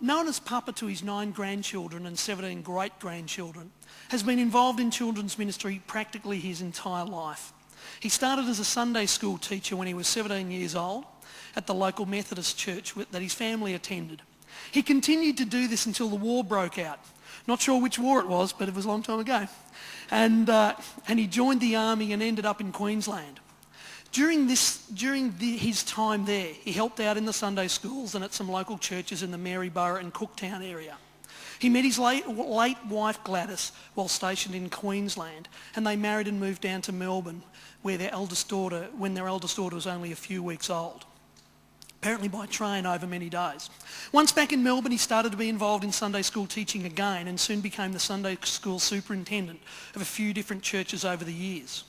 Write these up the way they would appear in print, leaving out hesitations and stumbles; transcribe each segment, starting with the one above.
known as Papa to his 9 grandchildren and 17 great-grandchildren, has been involved in children's ministry practically his entire life. He started as a Sunday school teacher when he was 17 years old at the local Methodist church that his family attended. He continued to do this until the war broke out. Not sure which war it was, but it was a long time ago. And he joined the army and ended up in Queensland. During his time there, he helped out in the Sunday schools and at some local churches in the Maryborough and Cooktown area. He met his late wife Gladys while stationed in Queensland, and they married and moved down to Melbourne when their eldest daughter was only a few weeks old. Apparently by train over many days. Once back in Melbourne, he started to be involved in Sunday school teaching again and soon became the Sunday school superintendent of a few different churches over the years.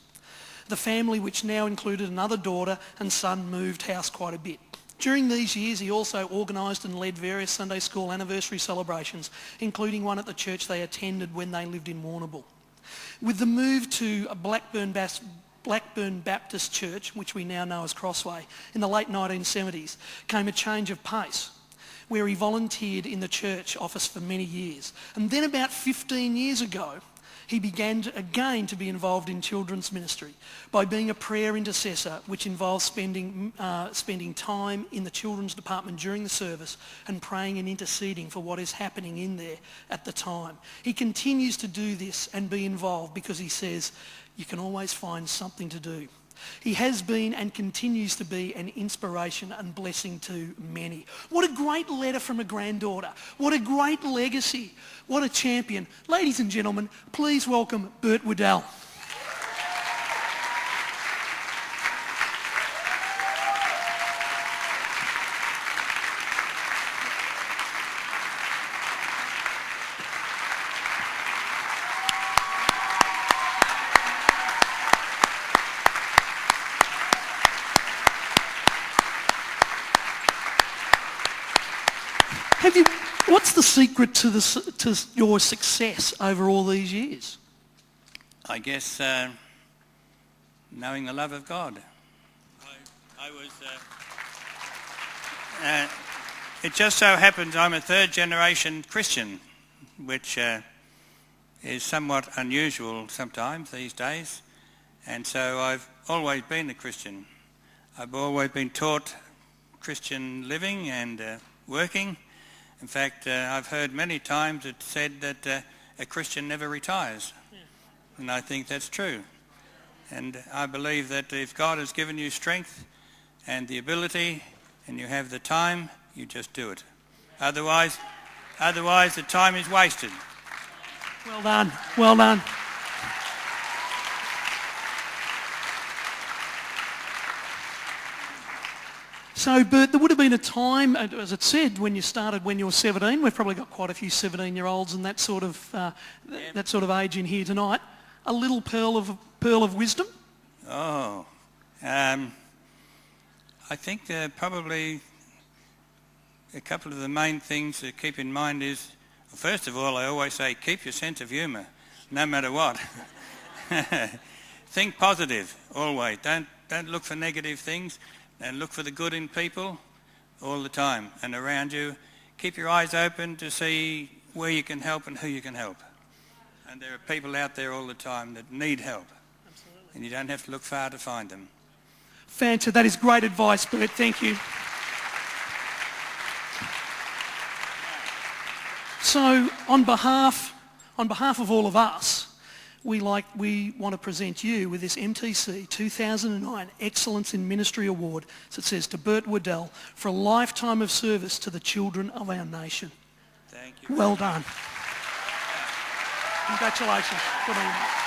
The family, which now included another daughter and son, moved house quite a bit. During these years, he also organised and led various Sunday school anniversary celebrations, including one at the church they attended when they lived in Warrnambool. With the move to Blackburn Baptist Church, which we now know as Crossway, in the late 1970s, came a change of pace, where he volunteered in the church office for many years. And then about 15 years ago, he began again to be involved in children's ministry by being a prayer intercessor, which involves spending time in the children's department during the service and praying and interceding for what is happening in there at the time. He continues to do this and be involved because he says, you can always find something to do. He has been and continues to be an inspiration and blessing to many. What a great letter from a granddaughter. What a great legacy. What a champion. Ladies and gentlemen, please welcome Burt Widdel. What's the secret to your success over all these years? I guess knowing the love of God. It just so happens I'm a 3rd generation Christian, which is somewhat unusual sometimes these days. And so I've always been a Christian. I've always been taught Christian living and working. In fact, I've heard many times it said that a Christian never retires. Yeah. And I think that's true. And I believe that if God has given you strength and the ability and you have the time, you just do it. Otherwise the time is wasted. Well done. Well done. So, Burt, there would have been a time, as it said, when you started when you were 17. We've probably got quite a few 17-year-olds and that sort of age in here tonight. A little pearl of wisdom. Oh, I think probably a couple of the main things to keep in mind is, first of all, I always say keep your sense of humour, no matter what. Think positive always. Don't look for negative things. And look for the good in people all the time and around you. Keep your eyes open to see where you can help and who you can help. And there are people out there all the time that need help. Absolutely. And you don't have to look far to find them. Fantastic. That is great advice, Burt. Thank you. So on behalf of all of us, we want to present you with this MTC 2009 Excellence in Ministry Award, as it says, to Burt Widdel for a lifetime of service to the children of our nation. Thank you. Well done. Congratulations. Good on you.